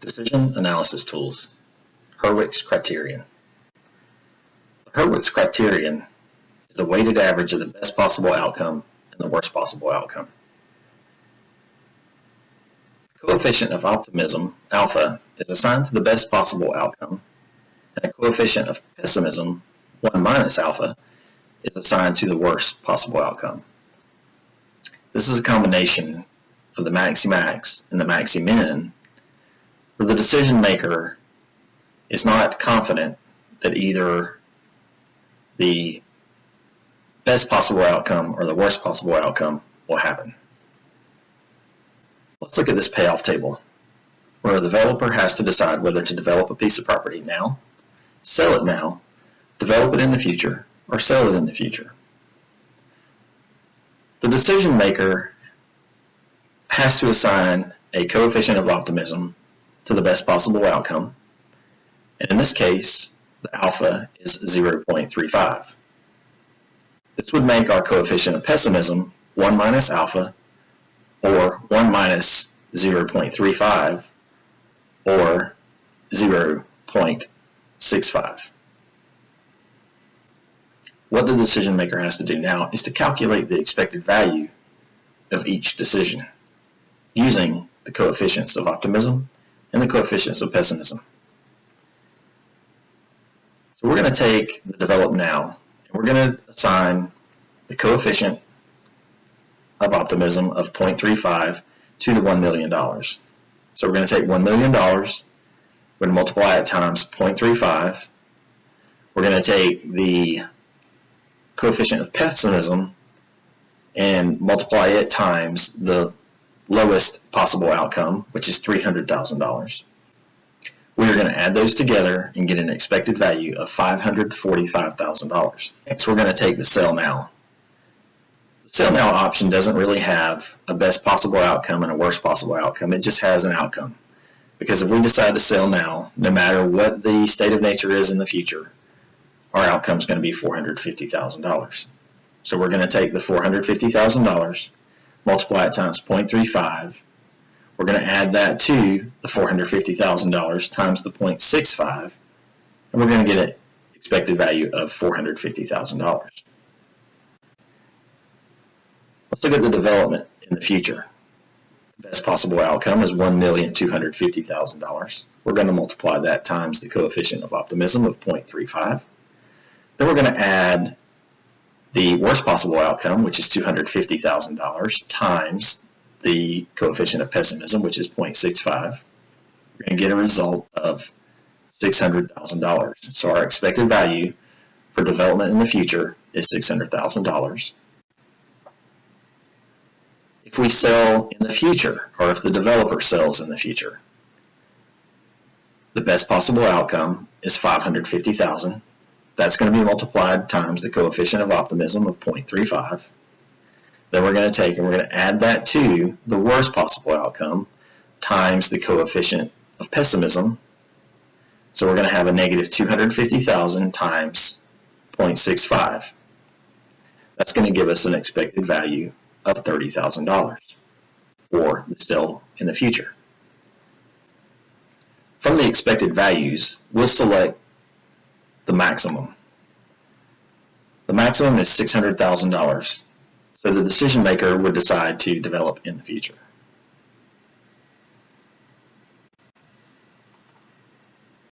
Decision analysis tools. Herwicz criterion. The Herwicz criterion is the weighted average of the best possible outcome and the worst possible outcome. The coefficient of optimism, alpha, is assigned to the best possible outcome, and a coefficient of pessimism, 1 minus alpha, is assigned to the worst possible outcome. This is a combination of the maxi-max and the maxi-min, where the decision maker is not confident that either the best possible outcome or the worst possible outcome will happen. Let's look at this payoff table, where a developer has to decide whether to develop a piece of property now, sell it now, develop it in the future, or sell it in the future. The decision maker has to assign a coefficient of optimism to the best possible outcome, and in this case, the alpha is 0.35. This would make our coefficient of pessimism 1 minus alpha, or 1 minus 0.35, or 0.65. What the decision maker has to do now is to calculate the expected value of each decision using the coefficients of optimism and the coefficients of pessimism. So we're going to take the develop now, and we're going to assign the coefficient of optimism of 0.35 to the $1 million. So we're going to take $1 million, we're going to multiply it times 0.35. We're going to take the coefficient of pessimism and multiply it times the lowest possible outcome, which is $300,000. We are going to add those together and get an expected value of $545,000. Next, we're going to take the sell now. The sell now option doesn't really have a best possible outcome and a worst possible outcome. It just has an outcome. Because if we decide to sell now, no matter what the state of nature is in the future, our outcome is going to be $450,000. So we're going to take the $450,000, multiply it times 0.35. We're going to add that to the $450,000 times the 0.65, and we're going to get an expected value of $450,000. Let's look at the development in the future. The best possible outcome is $1,250,000. We're going to multiply that times the coefficient of optimism of 0.35. Then we're going to add the worst possible outcome, which is $250,000, times the coefficient of pessimism, which is 0.65. We're going to get a result of $600,000. So our expected value for development in the future is $600,000. If we sell in the future, or if the developer sells in the future, the best possible outcome is $550,000. That's going to be multiplied times the coefficient of optimism of 0.35. Then we're going to take and we're going to add that to the worst possible outcome times the coefficient of pessimism. So we're going to have a negative $250,000 times 0.65. That's going to give us an expected value of $30,000 for the sale in the future. From the expected values, we'll select the maximum. The maximum is $600,000, so the decision maker would decide to develop in the future.